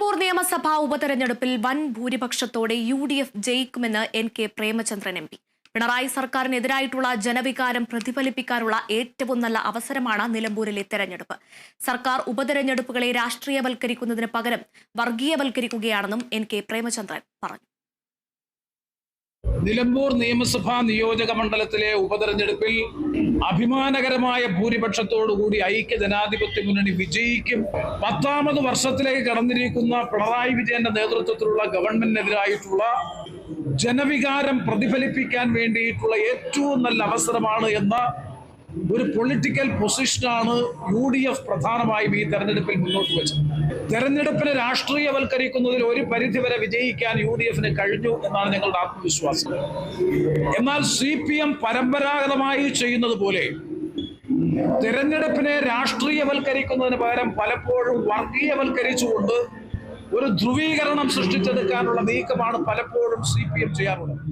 നിലമ്പൂർ നിയമസഭാ ഉപതെരഞ്ഞെടുപ്പിൽ വൻ ഭൂരിപക്ഷത്തോടെ UDF ജയിക്കുമെന്ന് NK പ്രേമചന്ദ്രൻ MP. പിണറായി സർക്കാരിനെതിരായിട്ടുള്ള ജനവികാരം പ്രതിഫലിപ്പിക്കാനുള്ള ഏറ്റവും നല്ല അവസരമാണ് നിലമ്പൂരിലെ തെരഞ്ഞെടുപ്പ്. സർക്കാർ ഉപതെരഞ്ഞെടുപ്പുകളെ രാഷ്ട്രീയവൽക്കരിക്കുന്നതിന് പകരം വർഗീയവൽക്കരിക്കുകയാണെന്നും NK പ്രേമചന്ദ്രൻ പറഞ്ഞു. നിലമ്പൂർ നിയമസഭാ നിയോജക മണ്ഡലത്തിലെ ഉപതെരഞ്ഞെടുപ്പിൽ അഭിമാനകരമായ ഭൂരിപക്ഷത്തോടുകൂടി ഐക്യ ജനാധിപത്യ മുന്നണി വിജയിക്കും. 10ാമത് വർഷത്തിലേക്ക് കടന്നിരിക്കുന്ന പിണറായി വിജയന്റെ നേതൃത്വത്തിലുള്ള ഗവൺമെന്റിനെതിരായിട്ടുള്ള ജനവികാരം പ്രതിഫലിപ്പിക്കാൻ വേണ്ടിയിട്ടുള്ള ഏറ്റവും നല്ല അവസരമാണ് എന്ന ഒരു പൊളിറ്റിക്കൽ പൊസിഷനാണ് UDF പ്രധാനമായും ഈ തെരഞ്ഞെടുപ്പിൽ മുന്നോട്ട് വെച്ചത്. തെരഞ്ഞെടുപ്പിനെ രാഷ്ട്രീയവൽക്കരിക്കുന്നതിൽ ഒരു പരിധിവരെ വിജയിക്കാൻ UDFന് കഴിഞ്ഞു എന്നാണ് ഞങ്ങളുടെ ആത്മവിശ്വാസം. എന്നാൽ CPM പരമ്പരാഗതമായി ചെയ്യുന്നത് പോലെ തെരഞ്ഞെടുപ്പിനെ രാഷ്ട്രീയവൽക്കരിക്കുന്നതിന് പകരം പലപ്പോഴും വർഗീയവൽക്കരിച്ചുകൊണ്ട് ഒരു ധ്രുവീകരണം സൃഷ്ടിച്ചെടുക്കാനുള്ള നീക്കമാണ് പലപ്പോഴും CPM ചെയ്യാറുള്ളത്.